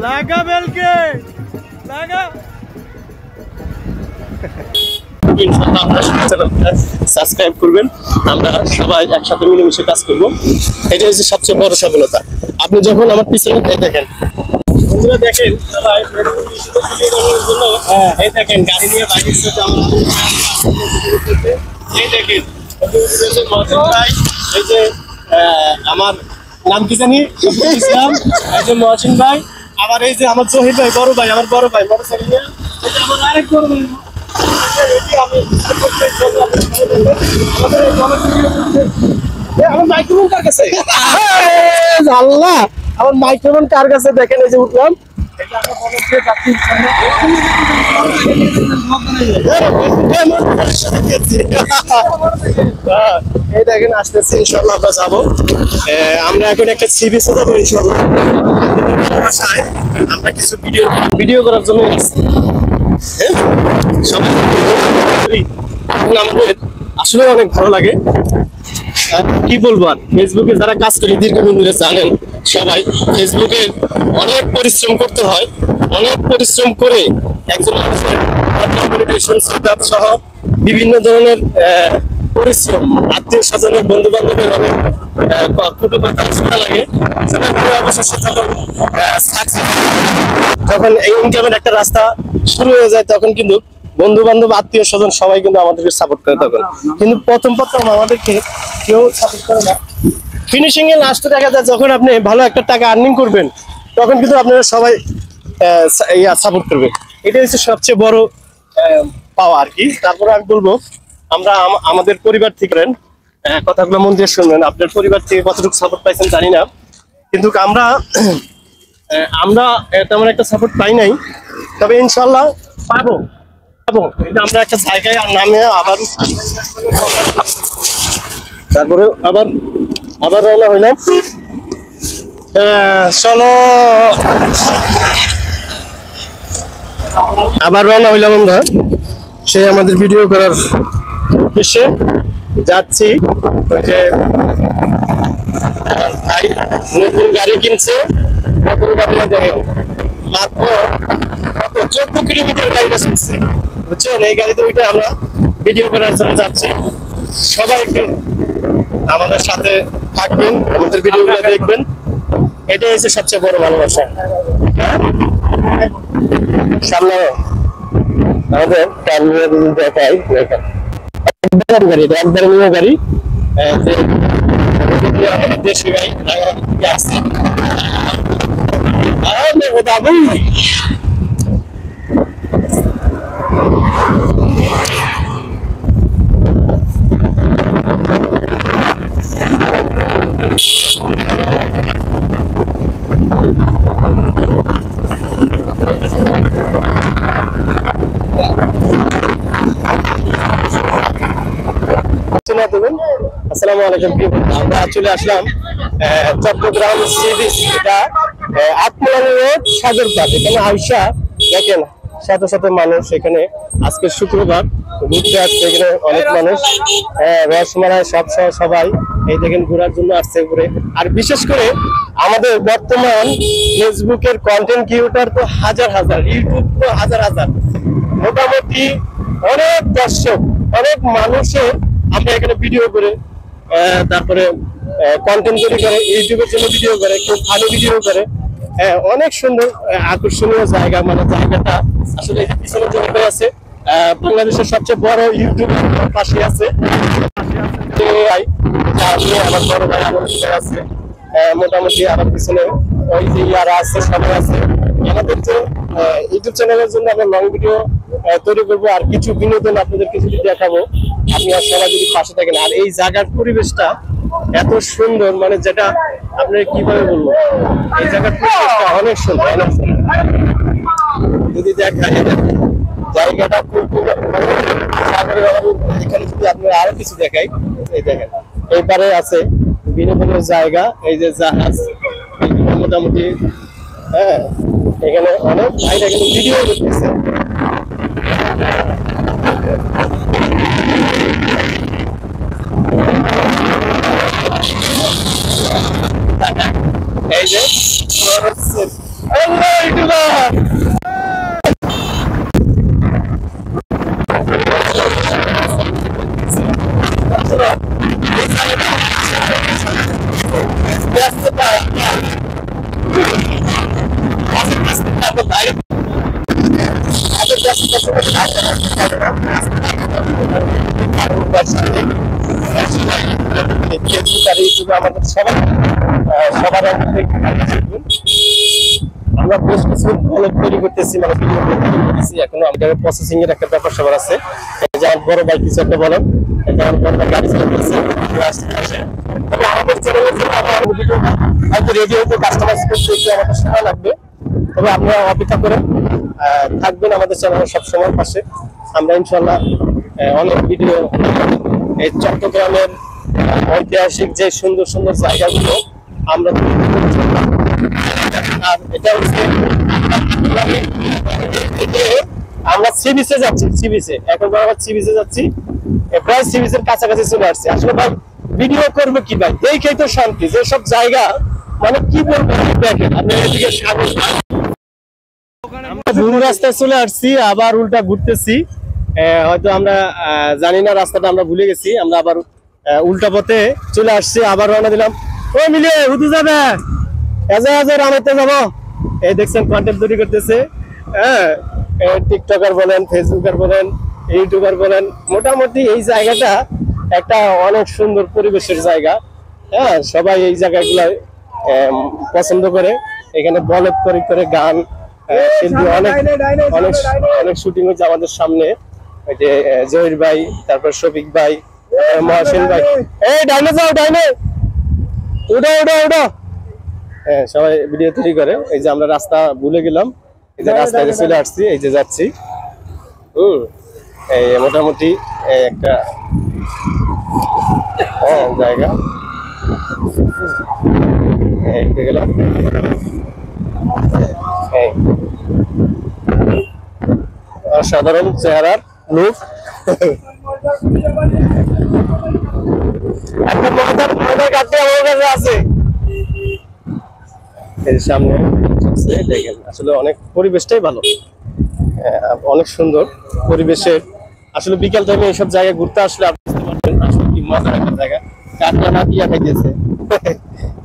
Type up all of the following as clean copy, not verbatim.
লাগা বেলকে লাগা। সাবস্ক্রাইব করবেন, আমরা সবাই একসাথে মিলেমিশে কাজ করব, এটা হচ্ছে সবচেয়ে বড় সফলতা। আপনি যখন আমার পিছনে দেখেন, বন্ধুরা দেখেন সবাই এই দেখেন গাড়ি নিয়ে বাইরে এই দেখেন এই যে আমার নাম কি জানি ইসলাম, এই যে মহসিন ভাই, আবার এই যে আমার জহির ভাই, বড় ভাই, আমার বড় ভাই মোটরসাইকেল নিয়ে, আমার আরেক বড় ভাই আমার মাইক্রোফোন কার কাছে, আল্লাহ আমার মাইক্রোফোন কার কাছে, দেখেন এই যে উঠলাম, এই দেখেন আসতেছি, ইনশাল্লাহ আমরা যাবো। আমরা এখন একটা সি বিচে যাবো ইনশাল্লাহ, আমরা কিছু ভিডিও করার জন্য আমাদের আসলে অনেক ভালো লাগে। কি বলবো আর, ফেসবুকে যারা কাজ করে দীর্ঘদিন ধরে জানেন সবাই, ফেসবুকে অনেক পরিশ্রম করতে হয়, অনেক পরিশ্রম করে একজন মানুষের সহ বিভিন্ন ধরনের পরিশ্রম, আত্মীয় স্বজনের, বন্ধু বান্ধবের অনেক কটু কথা শোনা লাগে। যখন এই ইনকামের একটা রাস্তা শুরু হয়ে যায় তখন কিন্তু বন্ধু বান্ধব, আত্মীয় স্বজন সবাই কিন্তু আমাদেরকে সাপোর্ট করে। তখন কিন্তু প্রথম আমাদেরকে কেউ সাপোর্ট করে না। ফিনিশিং এ লাস্টে দেখা যায় যখন আপনি ভালো একটা টাকা আর্নিং করবেন তখন কিন্তু আপনারা সবাই সাপোর্ট করবে। এটা হচ্ছে সবচেয়ে বড় পাওয়া আর কি। তারপরে আমি বলবো আমরা আমাদের পরিবার থেকে কথাগুলো মন দিয়ে শুনবেন। আপনার পরিবার থেকে কতটুকু সাপোর্ট পাইছেন জানি না, কিন্তু আমরা তেমন একটা সাপোর্ট পাই নাই, তবে ইনশাল্লাহ পাবো। আমরা একটা জায়গায় নামে আবার তারপরে আবার রওনা হইলাম। চলো আবার রওনা হইলাম আমরা সেই আমাদের ভিডিও করার উদ্দেশ্যে যাচ্ছি। ভাই নতুন গাড়ি কিনছে, মাত্র 14 কিলোমিটার গাড়িটা শুনছে, বুঝছেন? এই গাড়িতে উঠে আমরা ভিডিও করার জন্য যাচ্ছি। সবাই একটু আমাদের সাথে থাকবেন, আমাদের ভিডিওগুলো দেখবেন, এটাই হচ্ছে সবচেয়ে বড় ভালোবাসা। সামনে আমাদের দেখাই গাড়ি, একবার নিয়ে গাড়ি দেশি গাড়ি আসছে। আসসালামু আলাইকুম। আমরা চলে আসলাম চট্টগ্রাম সি বিচ, এটা আটমোলানি রোড, সাগরপাড়। এখানে আইসা দেখেন শত শত মানুষ এখানে আজকে শুক্রবার ঘুরতে আসছে। এখানে অনেক মানুষ রসমালাই সবাই এই দেখেন ঘোরার জন্য আসছে ঘুরে। আর বিশেষ করে আমাদের বর্তমান ফেসবুকের কন্টেন্ট ক্রিয়েটর তো হাজার হাজার, ইউটিউব তো হাজার হাজার, মোটামুটি অনেক দর্শক, অনেক মানুষের আমরা এখানে ভিডিও করে, তারপরে কন্টেন্ট তৈরি করে, ইউটিউবের জন্য ভিডিও করে, খুব ভালো ভিডিও করে, অনেক সুন্দর আকর্ষণীয় জায়গা। মানে জায়গাটা আসলে পিছনে জমি আছে, বাংলাদেশের সবচেয়ে বড় ইউটিউব পাশে আছে। আমার বড় ভাই আছে, মোটামুটি আমার পিছনে ওই যে ইয়ারা আছে, সবাই আছে। আমাদের যে ইউটিউব চ্যানেলের জন্য আমরা লং ভিডিও তৈরি করবো, আর কিছু বিনোদন আপনাদেরকে যদি দেখাবো, আপনারা সবাই যদি পাশে থাকেন। আর এই জায়গার পরিবেশটা এত সুন্দর, মানে যেটা আপনার কিভাবে বলবো, এই জায়গার পরিবেশটা অনেক সুন্দর, অনেক সুন্দর। যদি দেখায় জায়গাটা খুব, এখানে যদি আপনারা আরো কিছু দেখাই, এই দেখেন এইবারে আছে বিনোদনের জায়গা, এই যে জাহাজ, মোটামুটি এখানে অনেক ভাইরা কিন্তু ভিডিও করতেছে। এই যে আমাদের সবার আমরা বেশ কিছু তৈরি করতেছি, মানে ভিডিও তৈরি করতেছি। এখনো আমাদের প্রসেসিং এর একটা ব্যাপার সবার আছে। যেমন বড় ভাই কিছু একটা বলেন, যেমন বড় ভাই গাড়ি চালাতেছে, তবে আমাদের চ্যানেলে হয়তো রেডি হতে কাস্টমাইজ করতে একটু আমাদের সময় লাগবে। তবে আপনারা অপেক্ষা করেন, থাকবেন আমাদের চ্যানেলের সবসময় পাশে। আমরা ইনশাল্লাহ অনেক ভিডিও এই চট্টগ্রামের ঐতিহাসিক যে সুন্দর সুন্দর জায়গাগুলো আমরা আর এটা হচ্ছে আমরা সি বিচে যাচ্ছি। সি বিচে এখন আবার সি বিচে যাচ্ছি, প্রায় সি বিচের কাছাকাছি চলে আসছে। আসলে ভাই ভিডিও করবো কি ভাই, দেখেই তো শান্তি। যেসব জায়গা মানে কি বলবো, দেখেন আপনি এদিকে সাগর, ভুল রাস্তায় চলে আসছি, আবার উল্টা ঘুরতেছি। হয়তো আমরা জানি না রাস্তাটা, আমরা ভুলে গেছি। আমরা আবার উল্টা পথে চলে আসছি, আবার রওনা দিলাম। ও মিলে হুদু যাবে রামাইতে যাবো। এই দেখছেন কন্টেন্ট তৈরি করতেছে, হ্যাঁ, টিকটকার বলেন, ফেসবুকার বলেন, ইউটিউবার বলেন। মোটামুটি এই জায়গাটা একটা অনেক সুন্দর পরিবেশের জায়গা। হ্যাঁ, সবাই এই জায়গাগুলো পছন্দ করে। এখানে বলদ করে গান শিল্পী অনেক অনেক অনেক শুটিং হচ্ছে আমাদের সামনে। ওই যে জহির ভাই, তারপর শফিক ভাই, মহাসেন ভাই। এই ডাইনে যাও, ডাইনে উঠো উঠো উঠো। হ্যাঁ, সবাই ভিডিও তৈরি করে। এই যে আমরা রাস্তা ভুলে গেলাম, এই যে রাস্তায় চলে আসছি, এই যে যাচ্ছি। এই মোটামুটি একটা জায়গা গেলাম। অসাধারণ চেহারার লোক, একটা মজার কাটতে আমার কাছে আছে। এর সামনে দেখেন, আসলে অনেক পরিবেশটাই ভালো, অনেক সুন্দর পরিবেশের। আসলে বিকেল টাইমে এইসব জায়গায় ঘুরতে আসলে আপনি বুঝতে পারবেন আসলে কি মজার একটা জায়গা। কাটনা না দিয়া খাইতেছে,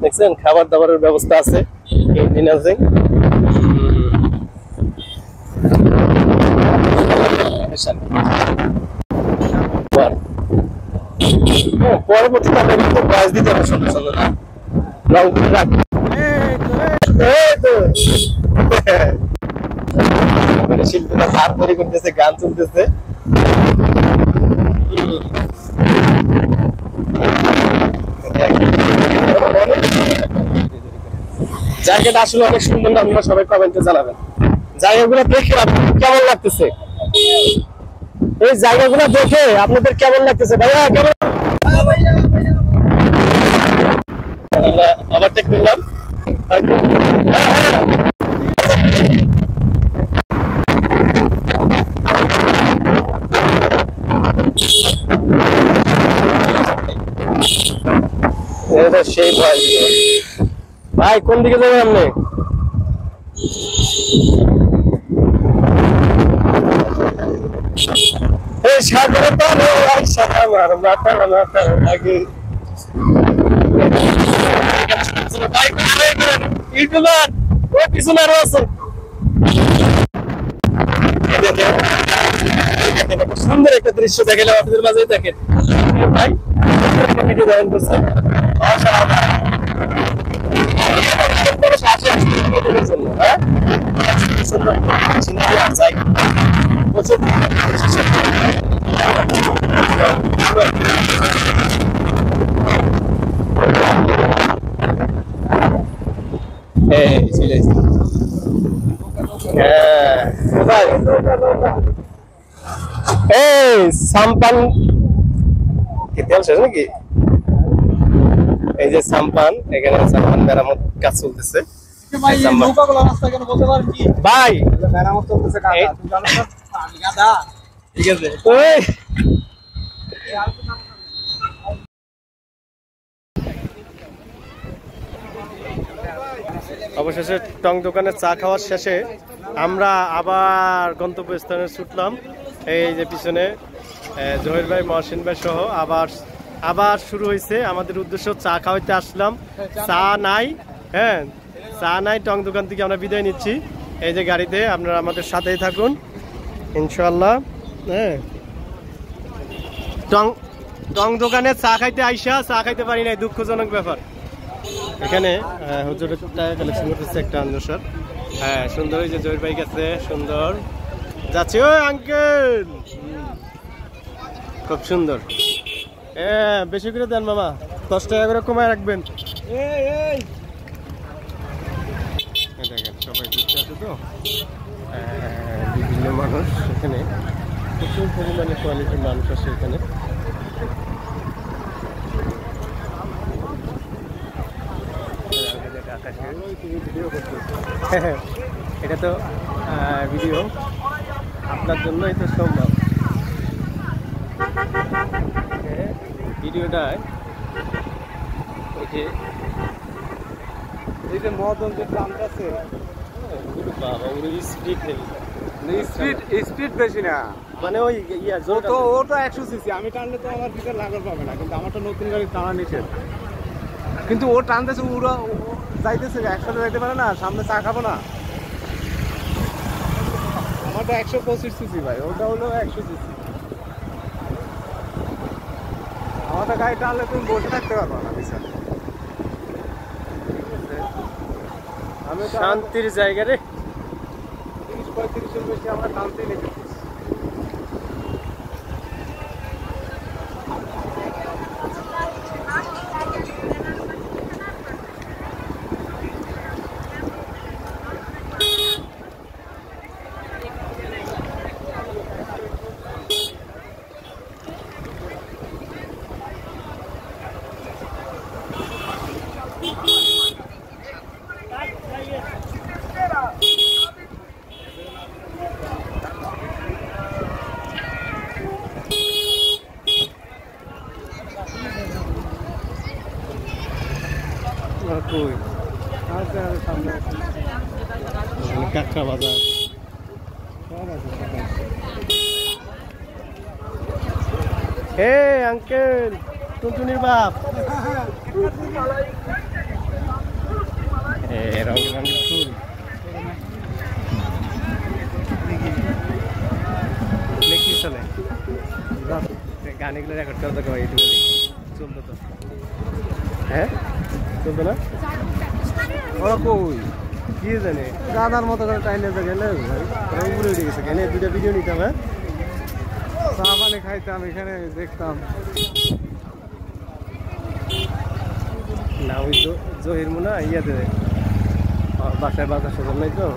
দেখছেন খাবার দাবারের ব্যবস্থা আছে, ক্যান্টিন আছে। পরবর্তীতে আমরা কিন্তু বয়স দিতে হবে সুন্দর সুন্দর শিল্পীরা ধার তৈরি করতেছে, গান চলতেছে। জায়গাটা আসলে অনেক সুন্দর, আপনারা সবাই কমেন্টে জানাবেন জায়গাগুলো দেখে আপনাদের কেমন লাগতেছে। এই জায়গাগুলো দেখে আপনাদের কেমন লাগতেছে ভাইয়া? কেমন আবার টেক করলাম। সেই ভাই কোন দিকে যাবেন আপনি? এই সাগরে ইউটিউবার ওই পিছনে আরো আছে। সুন্দর একটা দৃশ্য দেখালাম আপনাদের মাঝে, দেখেন ভাই ভিডিও ধারণ করছে। এই সাম্পান কি তেল শেষ নাকি? এই যে সাম্পান, এখানে সাম্পান মেরামত কাজ চলতেছে। ভাই মেরামত চলতেছে, ঠিক আছে। অবশেষে টং দোকানে চা খাওয়ার শেষে আমরা আবার গন্তব্যস্থানে ছুটলাম। এই যে পিছনে জহির ভাই, মহসিন ভাই সহ আবার শুরু হয়েছে আমাদের উদ্দেশ্য। চা খাওয়াইতে আসলাম, চা নাই। হ্যাঁ, চা নাই। টং দোকান থেকে আমরা বিদায় নিচ্ছি এই যে গাড়িতে। আপনারা আমাদের সাথেই থাকুন ইনশাআল্লাহ। হ্যাঁ, টং দোকানে চা খাইতে আইসা চা খাইতে পারি নাই, দুঃখজনক ব্যাপার। এখানে হুজুরের টাকা কালেকশন করতেছে একটা আন্দোলন। হ্যাঁ, সুন্দর হয়েছে। জহির ভাই গেছে, সুন্দর যাচ্ছে। ওই আঙ্কেল খুব সুন্দর। বেশি করে দেন মামা, 10 টাকা করে কমায় রাখবেন। দেখেন সবাই ঘুরতে আসে তো, বিভিন্ন মানুষ এখানে, প্রচুর পরিমাণে কোয়ালিটির মানুষ আসে এখানে। এটা তো ভিডিও, আপনার জন্যই তো সম্ভব। ভিডিওটায় এই যে মদন যে প্লান্ট আছে, বাবা ওর স্পিড বেশি না, মানে ওই ইয়া তো ও তো 100 সিসি। আমি টানলে তো আমার ভিতরে লাগল পাবে না, কিন্তু আমার তো নতুন গাড়ি টানা নিষেধ। কিন্তু ও টানতেছে, ওরা যাইতেছে, একসাথে যাইতে পারে না, সামনে চা খাবো না। আমারটা 125 সিসি ভাই, ওটা হলো 100 সিসি। আমারটা গাড়ি টানলে তুমি বসে থাকতে পারবো না পিছনে। আমি শান্তির জায়গা রে। 30-35 বেশি আমরা টানতেই নেই। কাঁকড়া বাজার। হে আঙ্কেল, টুনটুনির বাপ। রঙের রঙের ফুল কি চলে? গানগুলো রেকর্ড করতে ভাই, চলতো তো। হ্যাঁ, চলতো না? ওরা কই কি জানে, গাদার মতো করে টাইনে গেলে উপরে উঠে গেছে। এখানে দুটা ভিডিও নিতাম। হ্যাঁ, চা পানি খাইতাম, এখানে দেখতাম। না ওই জহির মুনা ইয়াতে বাসায় বাজার সজন নাই তো।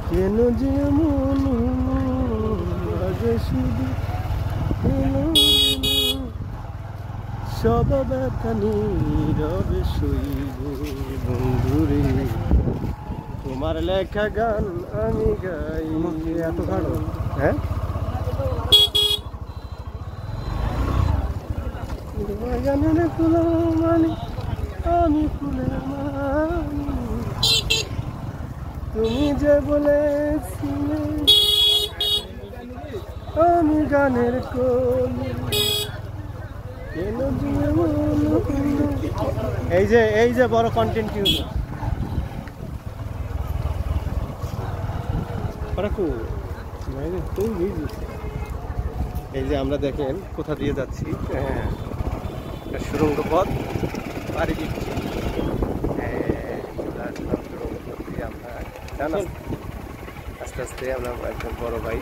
কেন যেমন শুধু সব ব্যথা নীরবে শৈব বন্ধুরে, তোমার লেখা গান আমি গাই। এত খাড়ো? হ্যাঁ, গানের ফুল মানে আমি ফুলের মানি, তুমি যে বলেছিলে আমি গানের কলি। এই যে বড় কন্টেন্ট এই যে আমরা দেখেন কোথা দিয়ে যাচ্ছি। হ্যাঁ, সুড়ঙ্গ পথ পাড়ি দিচ্ছি। আস্তে আস্তে আমরা একজন বড় ভাই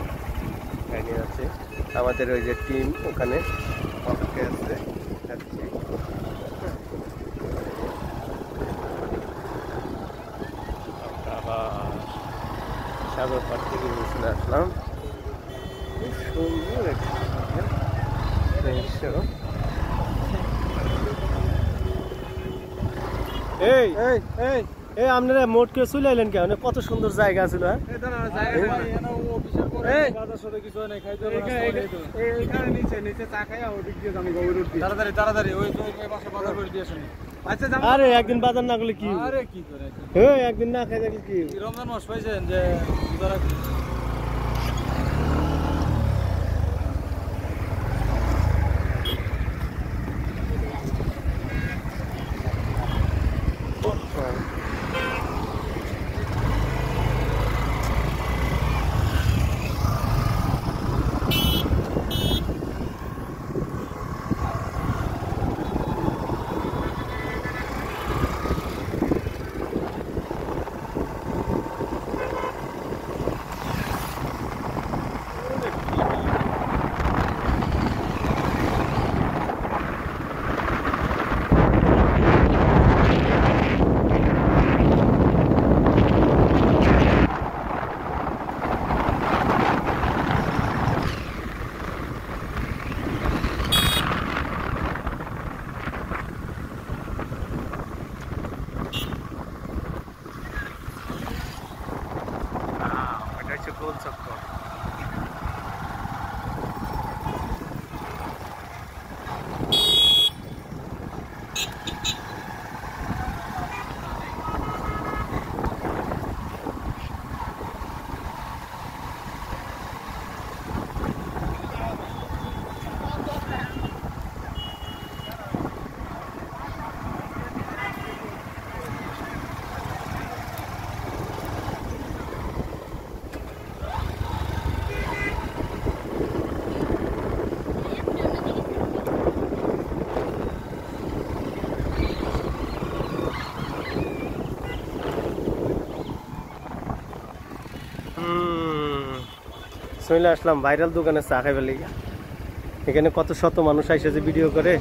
নিয়ে যাচ্ছে। আমাদের ওই যে টিম ওখানে অপেক্ষায় আছে, যাচ্ছি। সাগর পাড় থেকে চলে আসলাম। খুব সুন্দর একটা দৃশ্য। এই এই এই এই আপনারা মোট কে চলে এলেন কেন? কত সুন্দর জায়গা ছিল। আরে একদিন বাজার না করলে কি? একদিন না খাই থাকলে কি? রমজান মাস পাইছেন যে গোল চক্কর। চলে আসলাম ভাইরাল দোকানে চা খাইবার লাগি। এখানে কত শত মানুষ আইসে যে ভিডিও করে।